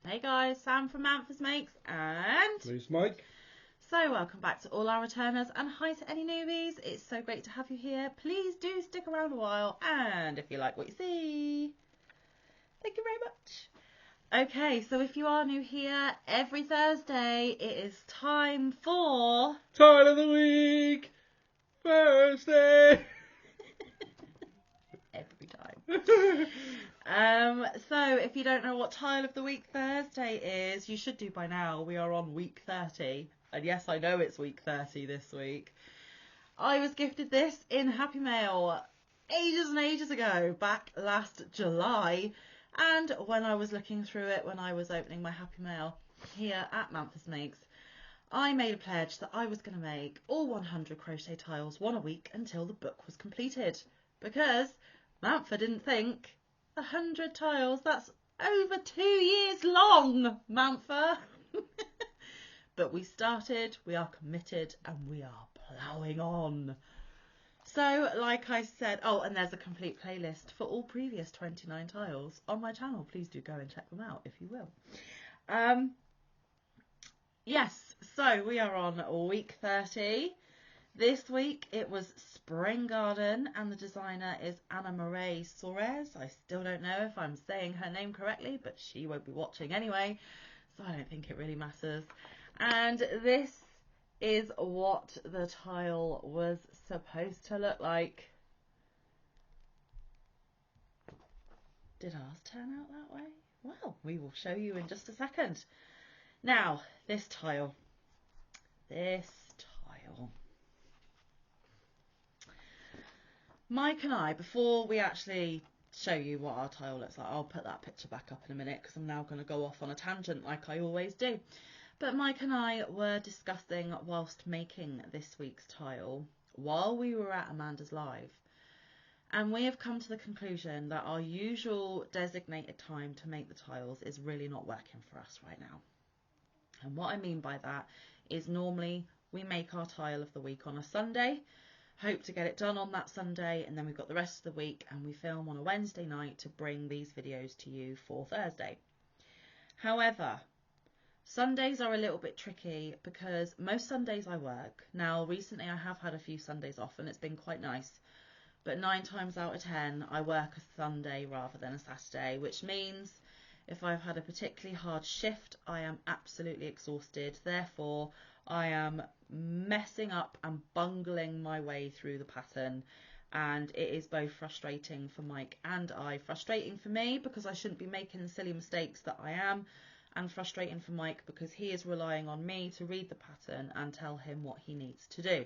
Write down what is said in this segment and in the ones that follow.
Hey guys, Sam from Manfa's Makes and Please, Mike. so welcome back to all our returners and hi to any newbies. It's so great to have you here. Please do stick around a while and if you like what you see, thank you very much. Okay, so if you are new here, every Thursday it is time for Tile of the week, Thursday. every time. So if you don't know what Tile of the Week Thursday is, you should do by now. We are on week 30. And yes, I know it's week 30 this week. I was gifted this in Happy Mail ages and ages ago, back last July. And when I was looking through it, when I was opening my Happy Mail here at Manfa's Makes, I made a pledge that I was going to make all 100 crochet tiles, one a week, until the book was completed. Because Manfa didn't think 100 tiles, that's over 2 years long, Manfa. But we started, we are committed, and we are ploughing on. So, like I said, oh, and there's a complete playlist for all previous 29 tiles on my channel. Please do go and check them out if you will. Yes, so we are on week 30. This week it was Spring Garden and the designer is Anna Marie Suarez. I still don't know if I'm saying her name correctly, but she won't be watching anyway, so I don't think it really matters. And this is what the tile was supposed to look like. Did ours turn out that way? Well, we will show you in just a second. Now, this tile. Mike and I, before we actually show you what our tile looks like, I'll put that picture back up in a minute because I'm now going to go off on a tangent like I always do. But Mike and I were discussing whilst making this week's tile while we were at Amanda's Live. And we have come to the conclusion that our usual designated time to make the tiles is really not working for us right now. And what I mean by that is normally we make our tile of the week on a Sunday, hope to get it done on that Sunday, and then we've got the rest of the week and we film on a Wednesday night to bring these videos to you for Thursday. However, Sundays are a little bit tricky because most Sundays I work. Now, recently I have had a few Sundays off and it's been quite nice. But 9 times out of 10, I work a Sunday rather than a Saturday, which means if I've had a particularly hard shift, I am absolutely exhausted. Therefore, I am messing up and bungling my way through the pattern. And it is both frustrating for Mike and I. Frustrating for me because I shouldn't be making the silly mistakes that I am. And frustrating for Mike because he is relying on me to read the pattern and tell him what he needs to do.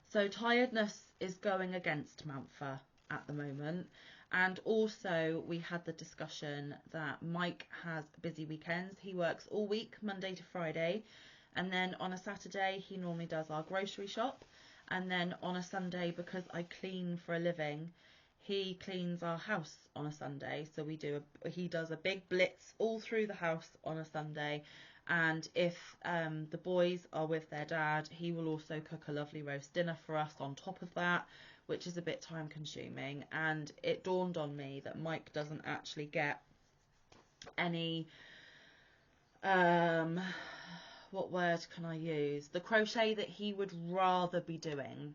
So tiredness is going against Manfa at the moment. And also we had the discussion that Mike has busy weekends. He works all week, Monday to Friday. And then on a Saturday, he normally does our grocery shop. And then on a Sunday, because I clean for a living, he cleans our house on a Sunday. So he does a big blitz all through the house on a Sunday. And if the boys are with their dad, he will also cook a lovely roast dinner for us on top of that, which is a bit time consuming. And it dawned on me that Mike doesn't actually get any, what word can I use? The crochet that he would rather be doing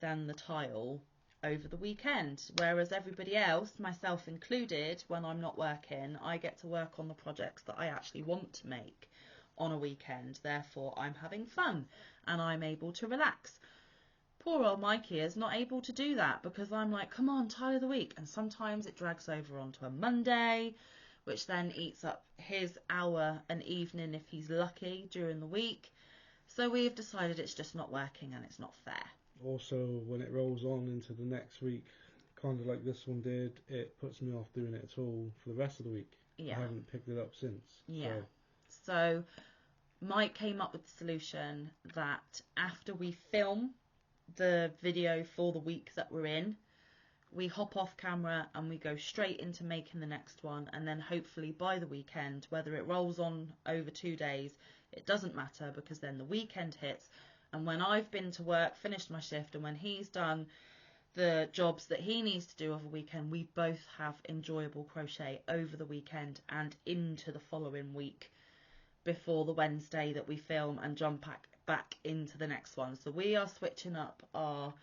than the tile over the weekend. Whereas everybody else, myself included, when I'm not working, I get to work on the projects that I actually want to make on a weekend. Therefore, I'm having fun and I'm able to relax. Poor old Mikey is not able to do that because I'm like, come on, tile of the week. And sometimes it drags over onto a Monday, which then eats up his hour and evening if he's lucky during the week. So we've decided it's just not working and it's not fair. Also, when it rolls on into the next week, kind of like this one did, it puts me off doing it at all for the rest of the week. Yeah. I haven't picked it up since. Yeah. So Mike came up with the solution that after we film the video for the week that we're in, we hop off camera and we go straight into making the next one, and then hopefully by the weekend, whether it rolls on over 2 days, it doesn't matter because then the weekend hits, and when I've been to work, finished my shift, and when he's done the jobs that he needs to do over the weekend, we both have enjoyable crochet over the weekend and into the following week before the Wednesday that we film and jump back into the next one. So we are switching up our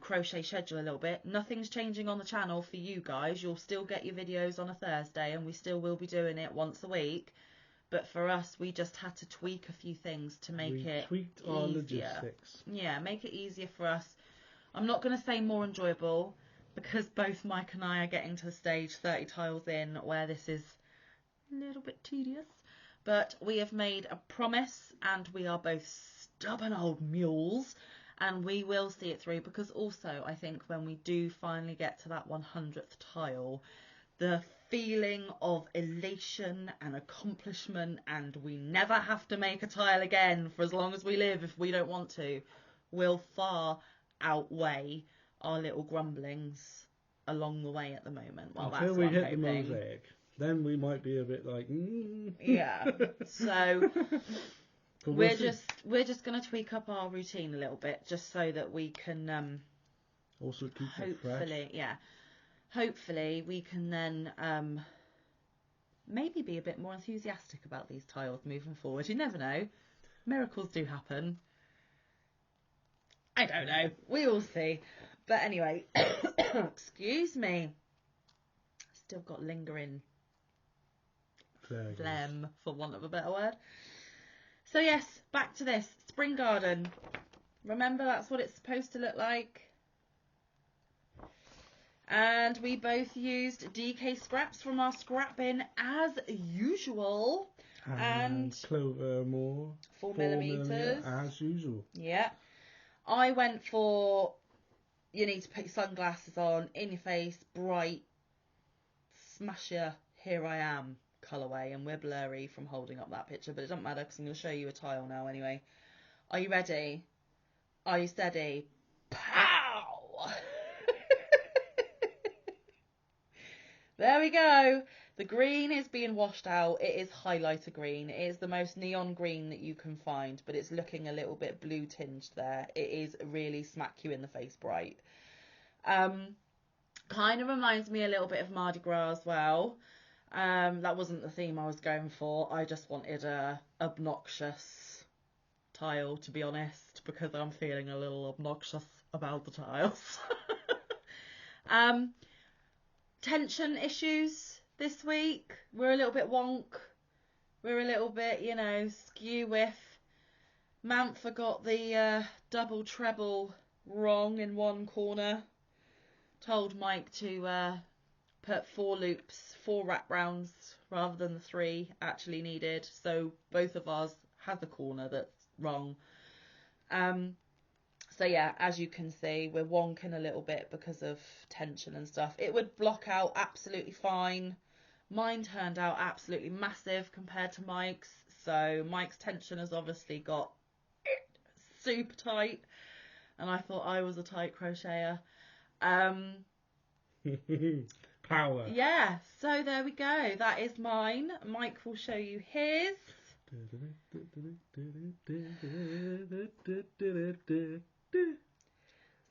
crochet schedule a little bit. Nothing's changing on the channel for you guys. You'll still get your videos on a Thursday, and we still will be doing it once a week. But for us, we just had to tweak a few things to make it tweaked easier. our logistics. Yeah, make it easier for us. I'm not going to say more enjoyable, because both Mike and I are getting to the stage 30 tiles in where this is a little bit tedious. But we have made a promise, and we are both stubborn old mules, and we will see it through, because also I think when we do finally get to that 100th tile, the feeling of elation and accomplishment, and we never have to make a tile again for as long as we live if we don't want to, will far outweigh our little grumblings along the way at the moment. Well, Until that's we what I'm hit hoping. the mosaic, then we might be a bit like, Yeah. So we'll we're just going to tweak up our routine a little bit, just so that we can also keep it fresh. Hopefully we can then maybe be a bit more enthusiastic about these tiles moving forward. You never know. Miracles do happen. I don't know. We will see. But anyway, excuse me. Still got lingering phlegm, for want of a better word. So yes, back to this. Spring garden. Remember, that's what it's supposed to look like. And we both used DK scraps from our scrap bin as usual. And Clover more. 4mm. As usual. Yeah. I went for, you need to put your sunglasses on, in your face, bright, smash ya, here I am colourway. And we're blurry from holding up that picture, but it doesn't matter because I'm going to show you a tile now anyway. Are you ready? Are you steady? Pow! There we go. The green is being washed out. It is highlighter green. It is the most neon green that you can find, but it's looking a little bit blue tinged there. It is really smack you in the face bright. Kind of reminds me a little bit of Mardi Gras as well. That wasn't the theme I was going for. I just wanted a obnoxious tile, to be honest, because I'm feeling a little obnoxious about the tiles. Tension issues this week. We're a little bit wonk. We're a little bit, skew with. Manfa got the double treble wrong in one corner. Told Mike to put 4 wrap rounds rather than the 3 actually needed. So both of ours had the corner that's wrong. So yeah, as you can see, we're wonking a little bit because of tension and stuff. It would block out absolutely fine. Mine turned out absolutely massive compared to Mike's. So Mike's tension has obviously got super tight. And I thought I was a tight crocheter. Power. Yeah, so there we go. That is mine. Mike will show you his.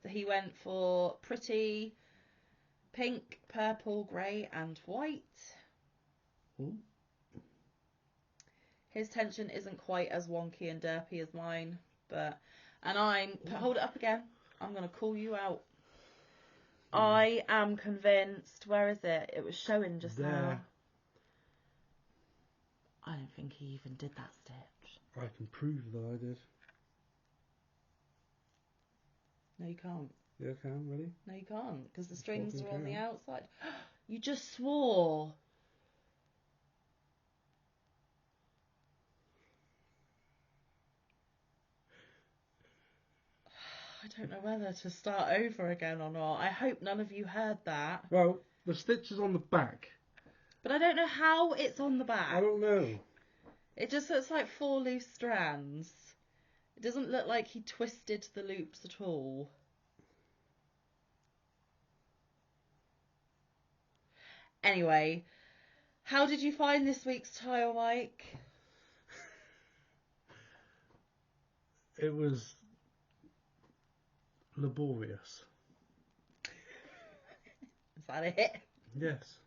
So he went for pretty pink, purple, grey and white. Ooh. His tension isn't quite as wonky and derpy as mine, but... And hold it up again. I'm going to call you out. I am convinced... Where is it? It was showing just now. I don't think he even did that stitch. I can prove that I did. No, you can't. Yeah, I can, really? No, you can't, because the strings are on the outside. You just swore. I don't know whether to start over again or not. I hope none of you heard that. Well, the stitch is on the back. But I don't know how it's on the back. I don't know. It just looks like 4 loose strands. It doesn't look like he twisted the loops at all. Anyway, how did you find this week's tile, Mike? It was laborious. that it? Yes.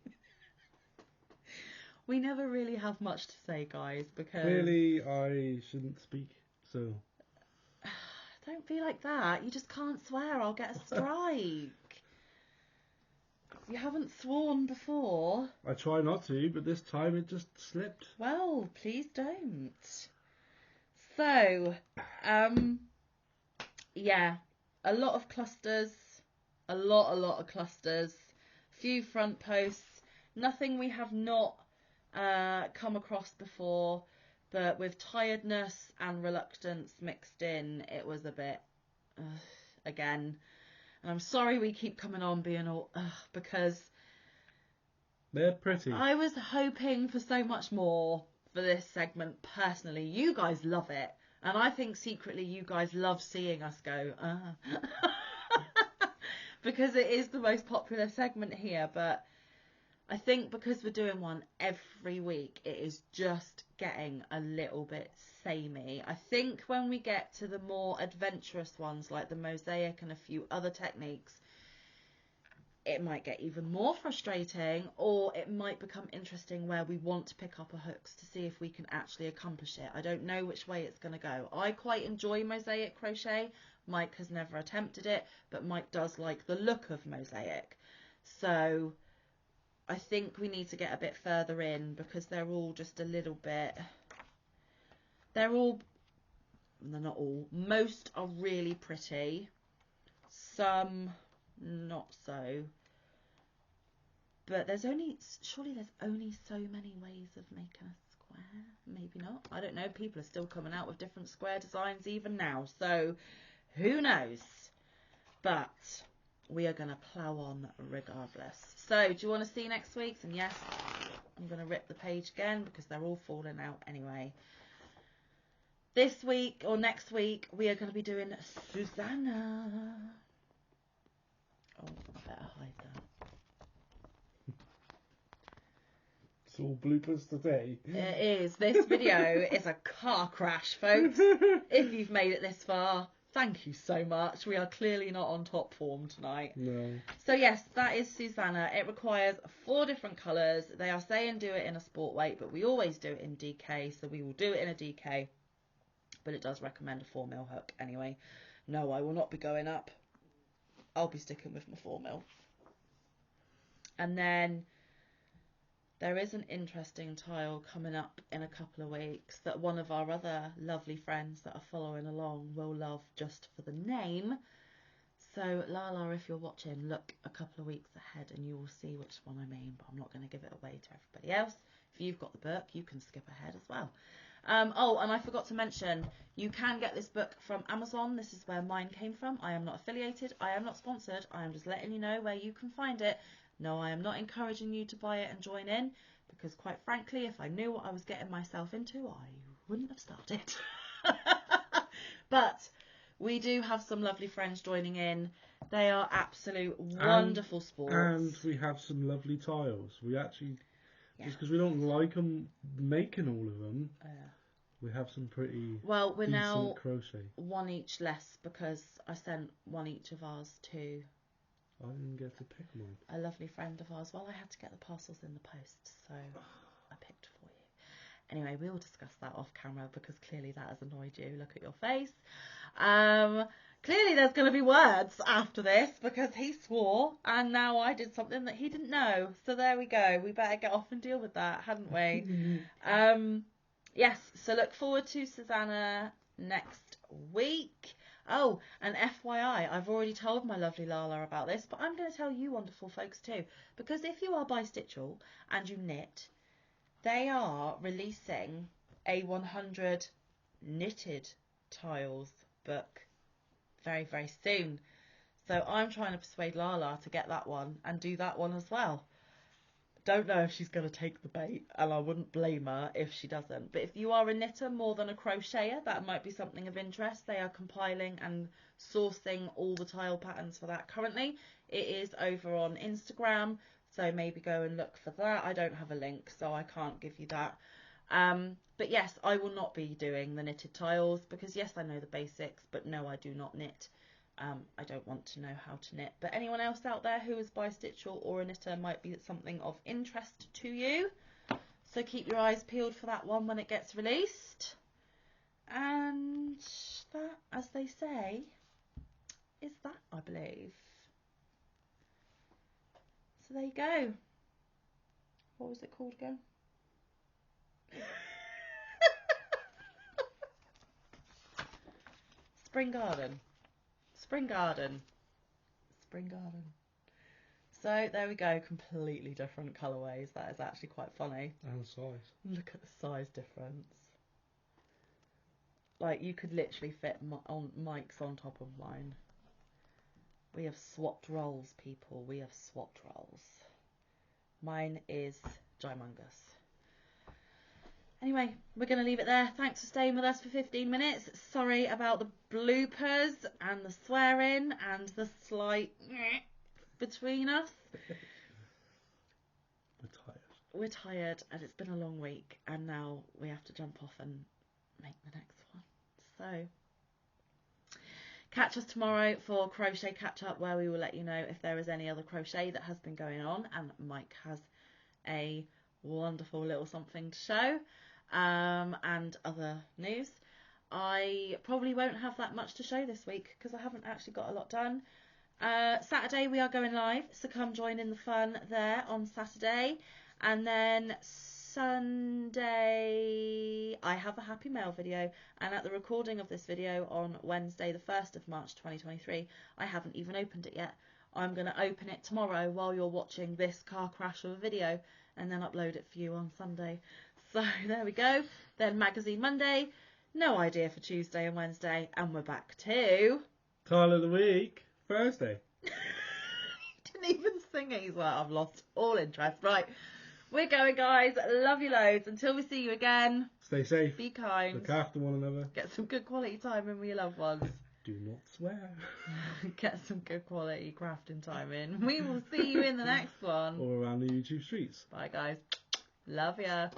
We never really have much to say, guys, because... Clearly, I shouldn't speak, so... Don't be like that. You just can't swear. I'll get a strike. You haven't sworn before. I try not to, but this time it just slipped. Well, please don't. So, yeah, a lot of clusters. A lot of clusters. Few front posts. Nothing we have not come across before. But with tiredness and reluctance mixed in, it was a bit, again. And I'm sorry we keep coming on being all, because They're pretty. I was hoping for so much more for this segment personally. You guys love it. And I think secretly you guys love seeing us go, because it is the most popular segment here. But I think because we're doing one every week, it is just getting a little bit samey. I think when we get to the more adventurous ones, like the mosaic and a few other techniques, it might get even more frustrating, or it might become interesting where we want to pick up a hooks to see if we can actually accomplish it. I don't know which way it's going to go. I quite enjoy mosaic crochet. Mike has never attempted it, but Mike does like the look of mosaic. So I think we need to get a bit further in, because they're all just a little bit... They're not all. Most are really pretty. Some not so. But surely there's only so many ways of making a square. Maybe not. I don't know. People are still coming out with different square designs even now. So who knows? But we are going to plough on regardless. So do you want to see next week's? And yes, I'm going to rip the page again because they're all falling out anyway. This week or next week, we are going to be doing Susanna. Oh, I better hide that. It's all bloopers today. It is. This video is a car crash, folks. If you've made it this far, thank you so much. We are clearly not on top form tonight. No. So yes, that is Susanna. It requires 4 different colours. They are saying do it in a sport weight, but we always do it in DK, so we will do it in a DK. But it does recommend a 4mm hook anyway. No, I will not be going up. I'll be sticking with my 4mm. And then there is an interesting tile coming up in a couple of weeks that one of our other lovely friends that are following along will love just for the name. So Lala, if you're watching, look a couple of weeks ahead and you will see which one I mean, but I'm not going to give it away to everybody else. If you've got the book, you can skip ahead as well. Oh, and I forgot to mention, you can get this book from Amazon. This is where mine came from. I am not affiliated. I am not sponsored. I am just letting you know where you can find it. No, I am not encouraging you to buy it and join in, because quite frankly, if I knew what I was getting myself into, I wouldn't have started. But we do have some lovely friends joining in. They are absolute wonderful sports. And we have some lovely tiles. We actually... Just because we don't like them making all of them, we have some pretty we're decent now crochet. 1 each less because I sent 1 each of ours to I didn't get to pick mine. a lovely friend of ours. Well, I had to get the parcels in the post, so I picked for you. Anyway, we'll discuss that off camera because clearly that has annoyed you. Look at your face. Clearly there's going to be words after this because he swore and now I did something that he didn't know. So there we go. We better get off and deal with that, hadn't we? Yes, so look forward to Susanna next week. Oh, and FYI, I've already told my lovely Lala about this, but I'm going to tell you wonderful folks too. Because if you are by Stitchell and you knit, they are releasing a 100 knitted tiles book very, very soon. So I'm trying to persuade Lala to get that one and do that one as well. Don't know if she's going to take the bait, and I wouldn't blame her if she doesn't. But if you are a knitter more than a crocheter, that might be something of interest. They are compiling and sourcing all the tile patterns for that currently. It is over on Instagram, so maybe go and look for that. I don't have a link, so I can't give you that. But yes, I will not be doing the knitted tiles because yes, I know the basics, but no, I do not knit I don't want to know how to knit. But anyone else out there who is bi-stitchal or a knitter might be something of interest to you. So keep your eyes peeled for that one when it gets released. And that, as they say, is that, I believe. So there you go. What was it called again? Spring Garden. Spring Garden. Spring Garden. So there we go, completely different colourways. That is actually quite funny. And size. Look at the size difference. Like, you could literally fit Mike's on top of mine. We have swapped roles, people. We have swapped roles. Mine is gymongous. Anyway, we're going to leave it there. Thanks for staying with us for 15 minutes. Sorry about the bloopers and the swearing and the slight between us. We're tired. We're tired and it's been a long week, and now we have to jump off and make the next one. So catch us tomorrow for Crochet Catch Up, where we will let you know if there is any other crochet that has been going on, and Mike has a wonderful little something to show, and other news. I probably won't have that much to show this week because I haven't actually got a lot done. Saturday we are going live, so come join in the fun there on Saturday. And then Sunday I have a Happy Mail video, and at the recording of this video on Wednesday the 1st of March 2023, I haven't even opened it yet. I'm going to open it tomorrow while you're watching this car crash of a video, and then upload it for you on Sunday. So there we go. Then Magazine Monday, no idea for Tuesday and Wednesday, and we're back to Tile of the week, Thursday. He didn't even sing it. He's like, I've lost all interest. Right, we're going, guys. Love you loads. Until we see you again, Stay safe. be kind. Look after one another. Get some good quality time in with your loved ones. Do not swear. Get some good quality crafting time in. We will see you in the next one. Or around the YouTube streets. Bye, guys. Love ya.